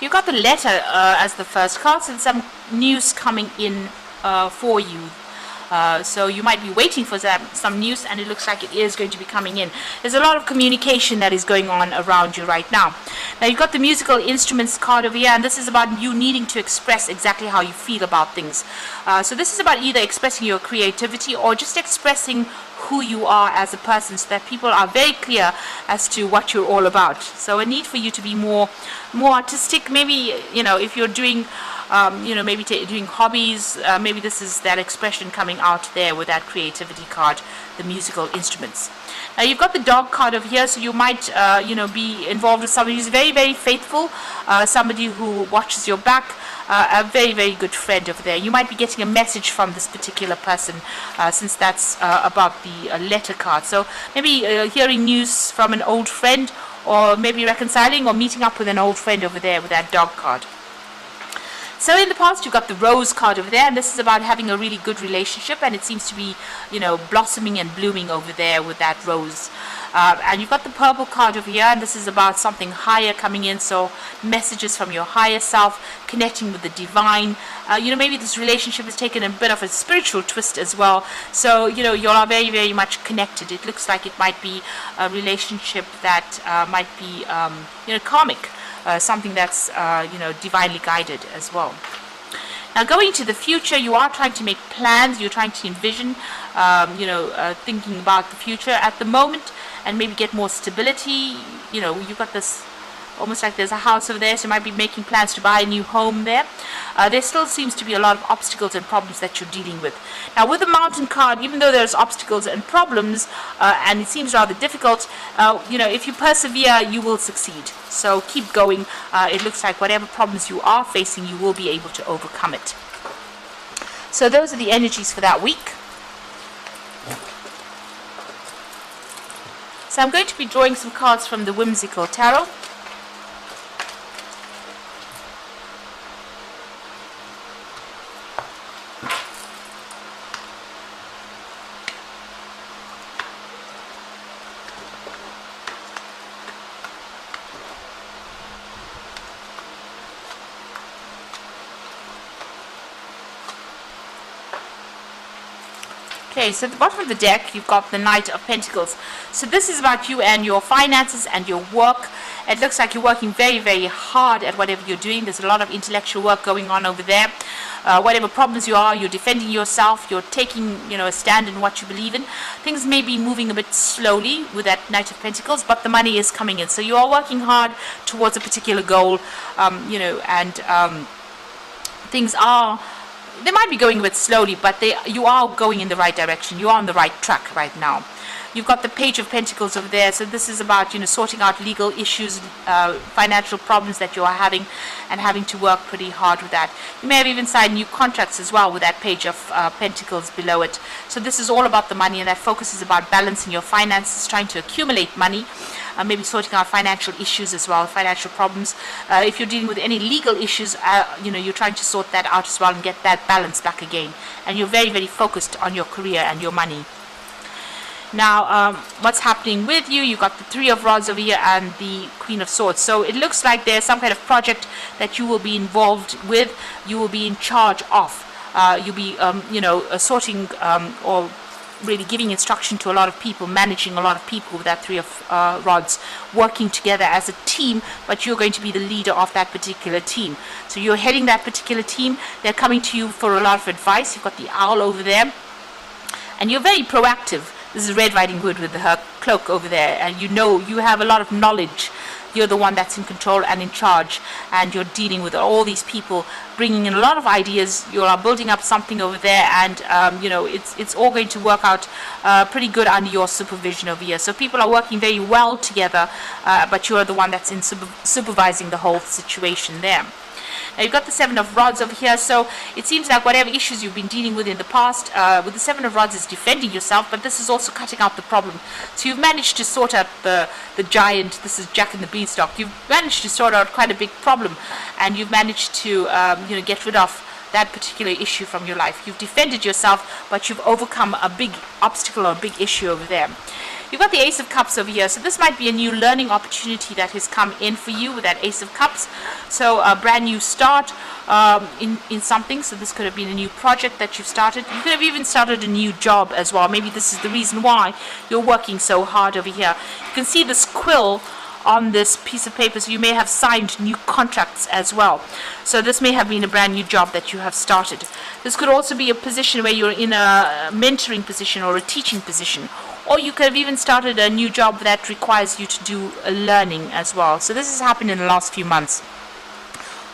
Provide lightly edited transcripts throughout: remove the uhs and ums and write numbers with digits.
You got the letter as the first card, and some news coming in for you. So you might be waiting for some news, and it looks like it is going to be coming in. There's a lot of communication that is going on around you right now. Now you've got the musical instruments card over here, and this is about you needing to express exactly how you feel about things. So this is about either expressing your creativity or just expressing who you are as a person, so that people are very clear as to what you're all about. So a need for you to be more artistic. Maybe, if you're doing maybe doing hobbies, maybe this is that expression coming out there with that creativity card, the musical instruments. Now you've got the dog card over here, so you might be involved with somebody who's very, very faithful, somebody who watches your back, a very, very good friend over there. You might be getting a message from this particular person, since that's about the letter card. So maybe hearing news from an old friend, or maybe reconciling or meeting up with an old friend over there with that dog card. So in the past, you've got the rose card over there, and this is about having a really good relationship, and it seems to be, blossoming and blooming over there with that rose. And you've got the purple card over here, and this is about something higher coming in, so messages from your higher self, connecting with the divine. Maybe this relationship has taken a bit of a spiritual twist as well, so you are very, very much connected. It looks like it might be a relationship that might be karmic, something that's divinely guided as well. Now going to the future, you are trying to make plans, you're trying to envision, thinking about the future at the moment, and maybe get more stability. You've got this almost like there's a house over there, so you might be making plans to buy a new home there. There still seems to be a lot of obstacles and problems that you're dealing with. Now with the mountain card, even though there's obstacles and problems, and it seems rather difficult, if you persevere, you will succeed. So keep going. It looks like whatever problems you are facing, you will be able to overcome it. So those are the energies for that week. So I'm going to be drawing some cards from the Whimsical Tarot. Okay, so at the bottom of the deck, you've got the Knight of Pentacles. So this is about you and your finances and your work. It looks like you're working very, very hard at whatever you're doing. There's a lot of intellectual work going on over there. Whatever problems you are, you're defending yourself. You're taking, a stand in what you believe in. Things may be moving a bit slowly with that Knight of Pentacles, but the money is coming in. So you are working hard towards a particular goal, things are... They might be going a bit slowly, but you are going in the right direction. You are on the right track right now. You've got the Page of Pentacles over there. So this is about, sorting out legal issues, financial problems that you are having, and having to work pretty hard with that. You may have even signed new contracts as well with that Page of Pentacles below it. So this is all about the money, and that focus is about balancing your finances, trying to accumulate money. Maybe sorting out financial issues as well, financial problems. If you're dealing with any legal issues, you're trying to sort that out as well and get that balance back again. And you're very, very focused on your career and your money. Now, what's happening with you? You've got the Three of Rods over here and the Queen of Swords. So it looks like there's some kind of project that you will be involved with, you will be in charge of. You'll be, sorting or really giving instruction to a lot of people, managing a lot of people with that Three of Rods, working together as a team, but you're going to be the leader of that particular team. So you're heading that particular team. They're coming to you for a lot of advice. You've got the Owl over there, and you're very proactive. This is Red Riding Hood with her cloak over there, and you have a lot of knowledge. You're the one that's in control and in charge, and you're dealing with all these people, bringing in a lot of ideas. You are building up something over there, and it's all going to work out pretty good under your supervision over here. So people are working very well together, but you're the one that's in supervising the whole situation there. Now you've got the Seven of Rods over here, so it seems like whatever issues you've been dealing with in the past, with the Seven of Rods is defending yourself, but this is also cutting out the problem. So you've managed to sort out the giant. This is Jack and the Beanstalk. You've managed to sort out quite a big problem, and you've managed to get rid of that particular issue from your life. You've defended yourself, but you've overcome a big obstacle or a big issue over there. You've got the Ace of Cups over here, so this might be a new learning opportunity that has come in for you with that Ace of Cups. So a brand new start in something. So this could have been a new project that you've started. You could have even started a new job as well. Maybe this is the reason why you're working so hard over here. You can see this quill on this piece of paper, so you may have signed new contracts as well. So this may have been a brand new job that you have started. This could also be a position where you're in a mentoring position or a teaching position, or you could have even started a new job that requires you to do a learning as well. So this has happened in the last few months.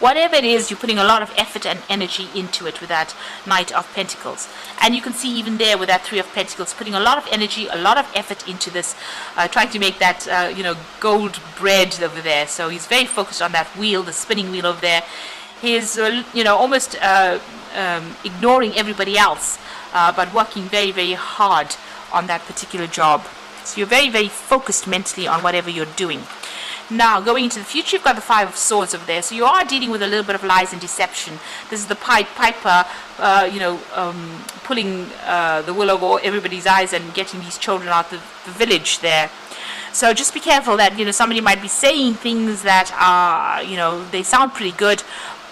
Whatever it is, you're putting a lot of effort and energy into it with that Knight of Pentacles. And you can see even there with that Three of Pentacles, putting a lot of energy, a lot of effort into this, trying to make that, gold bread over there. So he's very focused on that wheel, the spinning wheel over there. He's, almost ignoring everybody else, but working very, very hard on that particular job. So you're very, very focused mentally on whatever you're doing. Now, going into the future, you've got the Five of Swords over there. So you are dealing with a little bit of lies and deception. This is the Pied Piper, pulling the wool over everybody's eyes and getting these children out of the village there. So just be careful that, somebody might be saying things that are, they sound pretty good,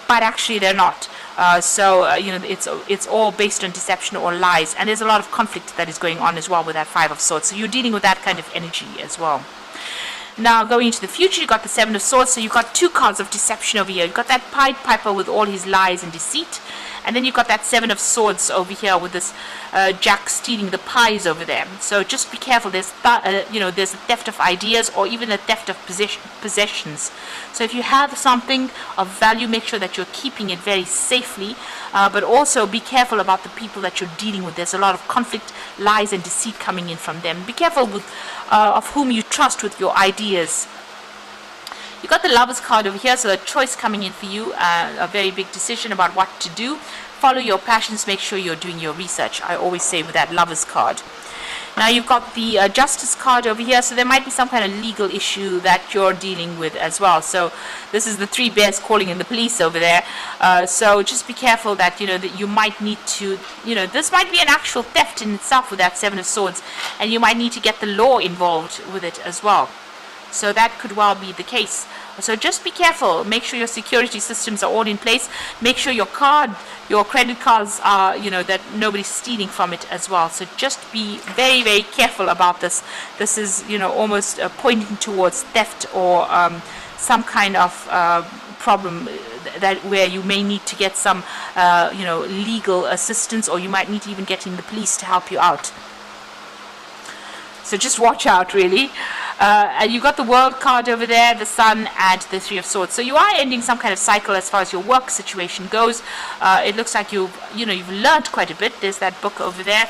but actually they're not. It's all based on deception or lies. And there's a lot of conflict that is going on as well with that Five of Swords. So you're dealing with that kind of energy as well. Now, going into the future, you've got the Seven of Swords, so you've got two cards of deception over here. You've got that Pied Piper with all his lies and deceit, and then you've got that Seven of Swords over here with this Jack stealing the pies over there. So just be careful. There's there's a theft of ideas or even a theft of possessions. So if you have something of value, make sure that you're keeping it very safely, but also be careful about the people that you're dealing with. There's a lot of conflict, lies, and deceit coming in from them. Be careful with of whom you trust with your ideas. You got the Lovers card over here, so a choice coming in for you, a very big decision about what to do. Follow your passions, make sure you're doing your research, I always say with that Lovers card. Now you've got the Justice card over here, so there might be some kind of legal issue that you're dealing with as well. So this is the Three Bears calling in the police over there. So just be careful that, that you might need to, this might be an actual theft in itself with that Seven of Swords, and you might need to get the law involved with it as well. So that could well be the case. So just be careful. Make sure your security systems are all in place. Make sure your credit cards are, that nobody's stealing from it as well. So just be very, very careful about this. This is, almost pointing towards theft or some kind of problem that where you may need to get some, legal assistance, or you might need to even get in the police to help you out. So just watch out, really. And you've got the World card over there, the Sun, and the Three of Swords. So you are ending some kind of cycle as far as your work situation goes. It looks like you've learned quite a bit. There's that book over there.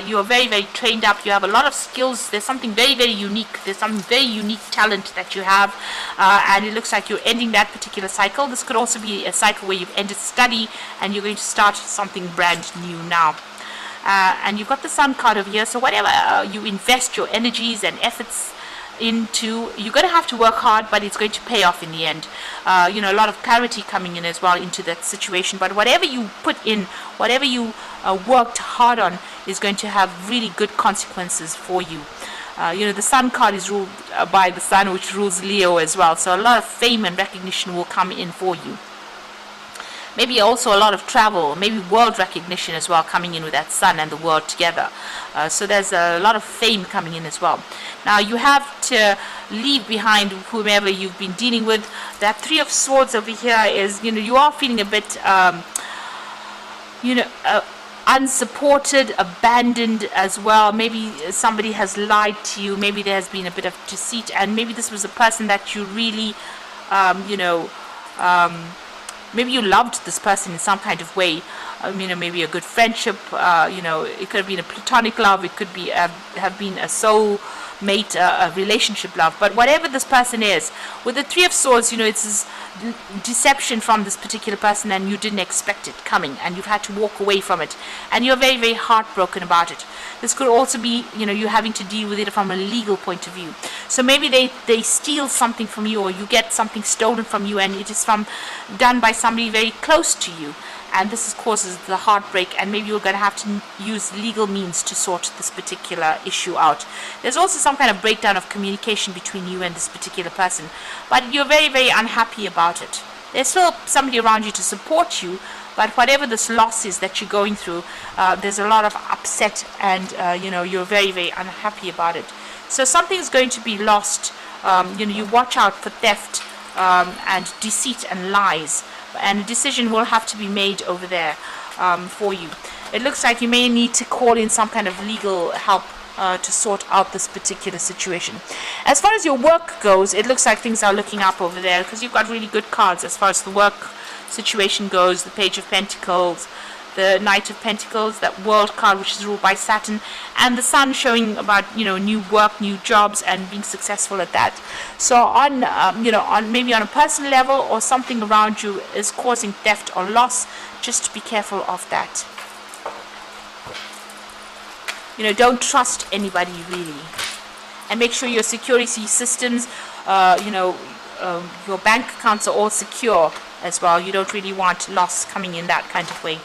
You are very, very trained up. You have a lot of skills. There's something very, very unique. There's some very unique talent that you have. And it looks like you're ending that particular cycle. This could also be a cycle where you've ended study and you're going to start something brand new now. And you've got the Sun card over here. So whatever you invest your energies and efforts into, you're going to have to work hard, but it's going to pay off in the end. A lot of clarity coming in as well into that situation. But whatever you put in, whatever you worked hard on, is going to have really good consequences for you. The Sun card is ruled by the Sun, which rules Leo as well. So a lot of fame and recognition will come in for you. Maybe also a lot of travel, maybe world recognition as well coming in with that Sun and the World together. So there's a lot of fame coming in as well. Now you have to leave behind whomever you've been dealing with. That Three of Swords over here is, you are feeling a bit, unsupported, abandoned as well. Maybe somebody has lied to you. Maybe there has been a bit of deceit, and maybe this was a person that you really, maybe you loved this person in some kind of way. Maybe a good friendship. It could have been a platonic love. It could be have been a soul mate, a relationship love. But whatever this person is, with the Three of Swords, it's this deception from this particular person, and you didn't expect it coming, and you've had to walk away from it, and you're very, very heartbroken about it. This could also be, you having to deal with it from a legal point of view. So maybe they steal something from you, or you get something stolen from you, and it is done by somebody very close to you. and this causes the heartbreak, and maybe you're going to have to use legal means to sort this particular issue out. There's also some kind of breakdown of communication between you and this particular person, but you're very, very unhappy about it. There's still somebody around you to support you, but whatever this loss is that you're going through, there's a lot of upset, and you're very, very unhappy about it. So something's going to be lost. You watch out for theft and deceit and lies, and a decision will have to be made over there for you. It looks like you may need to call in some kind of legal help to sort out this particular situation. As far as your work goes, it looks like things are looking up over there, because you've got really good cards as far as the work situation goes. The Page of Pentacles, the Knight of Pentacles, that World card which is ruled by Saturn, and the Sun showing about new work, new jobs, and being successful at that. So on maybe on a personal level, or something around you is causing theft or loss, just be careful of that. Don't trust anybody really, and make sure your security systems, your bank accounts are all secure as well. You don't really want loss coming in that kind of way.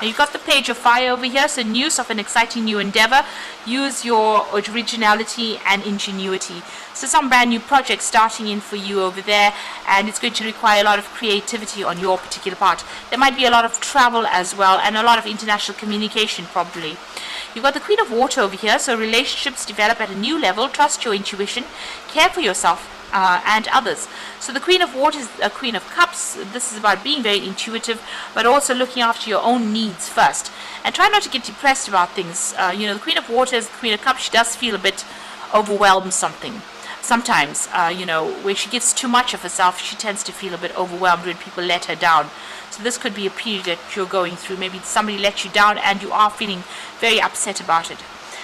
Now you've got the Page of Fire over here, so news of an exciting new endeavor. Use your originality and ingenuity. So some brand new project starting in for you over there, and it's going to require a lot of creativity on your particular part. There might be a lot of travel as well, and a lot of international communication probably. You've got the Queen of Water over here, so relationships develop at a new level. Trust your intuition, care for yourself and others. So the Queen of Water is a Queen of Cups. This is about being very intuitive, but also looking after your own needs first. And try not to get depressed about things. The Queen of Water is the Queen of Cups. She does feel a bit overwhelmed sometimes, where she gives too much of herself. She tends to feel a bit overwhelmed when people let her down. So this could be a period that you're going through. Maybe somebody let you down and you are feeling very upset about it.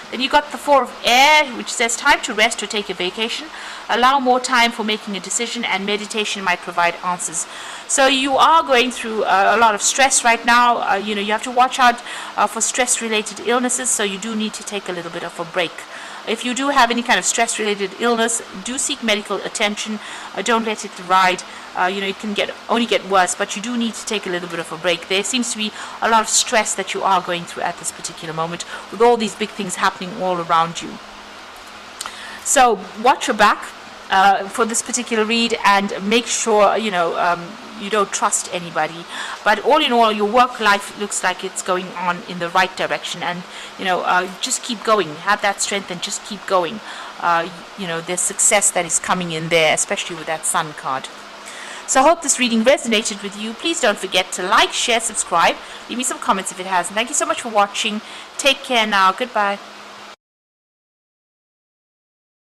Then you got the Four of Air, which says time to rest or take a vacation. Allow more time for making a decision, and meditation might provide answers. So you are going through a lot of stress right now. You have to watch out for stress-related illnesses, so you do need to take a little bit of a break. If you do have any kind of stress-related illness, do seek medical attention. Don't let it ride. It can only get worse, but you do need to take a little bit of a break. There seems to be a lot of stress that you are going through at this particular moment, with all these big things happening all around you. So watch your back for this particular read, and make sure you don't trust anybody. But all in all, your work life looks like it's going on in the right direction, and just keep going. Have that strength and just keep going. There's success that is coming in there, especially with that Sun card. So I hope this reading resonated with you. Please don't forget to like, share, subscribe. Leave me some comments if it has. And thank you so much for watching. Take care now. Goodbye.